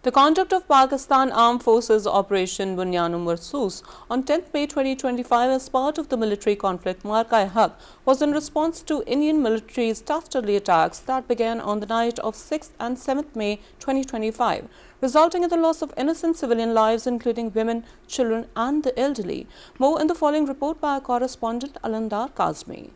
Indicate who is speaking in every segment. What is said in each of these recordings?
Speaker 1: The conduct of Pakistan Armed Forces Operation Bunyanu Marsoos on 10th May 2025 as part of the military conflict Marka-e-Haq was in response to Indian military's dastardly attacks that began on the night of 6th and 7th May 2025, resulting in the loss of innocent civilian lives including women, children and the elderly. More in the following report by our correspondent Alandar Kazmi.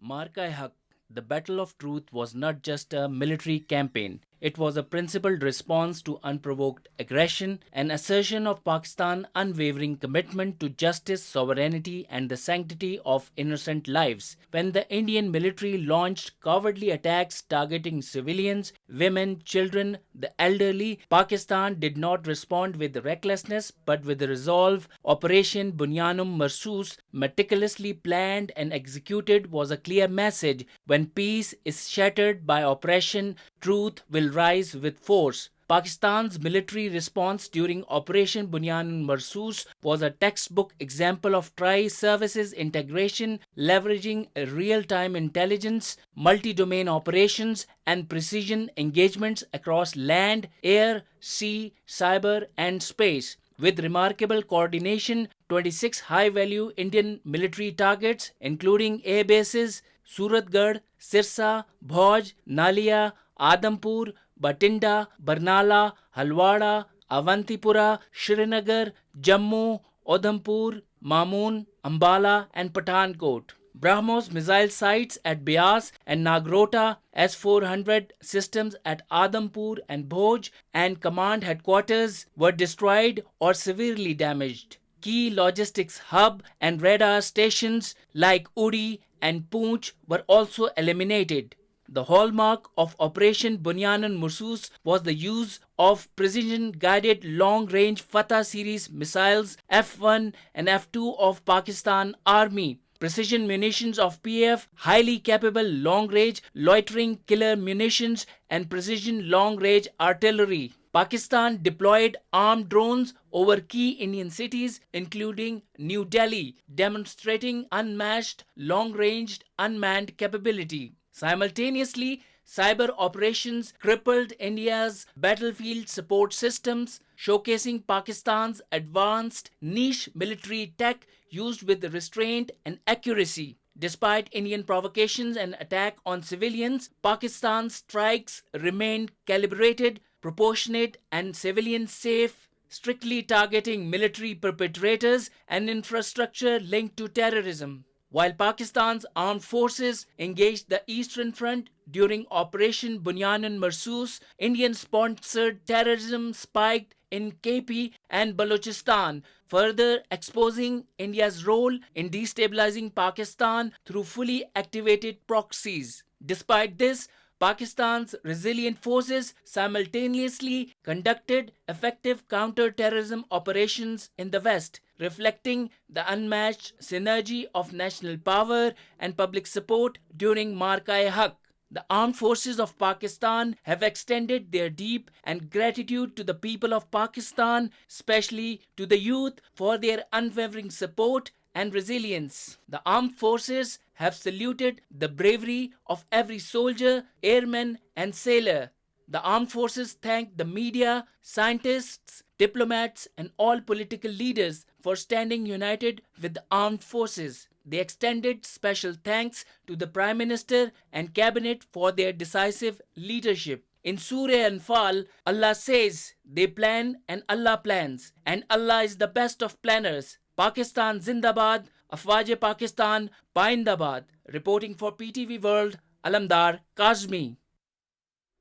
Speaker 2: Marka-e-Haq, the Battle of Truth, was not just a military campaign. It was a principled response to unprovoked aggression, an assertion of Pakistan's unwavering commitment to justice, sovereignty, and the sanctity of innocent lives. When the Indian military launched cowardly attacks targeting civilians, women, children, the elderly, Pakistan did not respond with recklessness but with resolve. Operation Bunyanum Marsoos, meticulously planned and executed, was a clear message. When peace is shattered by oppression, truth will rise with force. Pakistan's military response during Operation Bunyanun Marsoos was a textbook example of tri-services integration, leveraging real-time intelligence, multi-domain operations, and precision engagements across land, air, sea, cyber, and space. With remarkable coordination, 26 high-value Indian military targets, including air bases, Suratgarh, Sirsa, Bhoj, Nalia, Adampur, Batinda, Barnala, Halwara, Avantipura, Srinagar, Jammu, Udhampur, Mamoon, Ambala, and Pathankot. BrahMos missile sites at Beas and Nagrota, S-400 systems at Adampur and Bhoj, and command headquarters were destroyed or severely damaged. Key logistics hub and radar stations like Uri and Poonch were also eliminated. The hallmark of Operation Bunyanun Marsoos was the use of precision-guided long-range Fatah series missiles F-1 and F-2 of Pakistan Army, precision munitions of PAF, highly capable long-range loitering killer munitions, and precision long-range artillery. Pakistan deployed armed drones over key Indian cities, including New Delhi, demonstrating unmatched long-range unmanned capability. Simultaneously, cyber operations crippled India's battlefield support systems, showcasing Pakistan's advanced niche military tech used with restraint and accuracy. Despite Indian provocations and attack on civilians, Pakistan's strikes remained calibrated, proportionate, and civilian safe, strictly targeting military perpetrators and infrastructure linked to terrorism. While Pakistan's armed forces engaged the Eastern Front during Operation Bunyanun Marsoos, Indian-sponsored terrorism spiked in KP and Balochistan, further exposing India's role in destabilizing Pakistan through fully activated proxies. Despite this, Pakistan's resilient forces simultaneously conducted effective counter-terrorism operations in the West, reflecting the unmatched synergy of national power and public support during Marka-e-Haq. The armed forces of Pakistan have extended their deep and gratitude to the people of Pakistan, especially to the youth, for their unwavering support and resilience. The armed forces have saluted the bravery of every soldier, airman, and sailor. The armed forces thank the media, scientists, diplomats, and all political leaders for standing united with the armed forces. They extended special thanks to the Prime Minister and Cabinet for their decisive leadership. In Surah Anfal, Allah says, "They plan and Allah plans, and Allah is the best of planners." Pakistan Zindabad, Afwaje Pakistan, Paindabad. Reporting for PTV World, Alamdar Kazmi.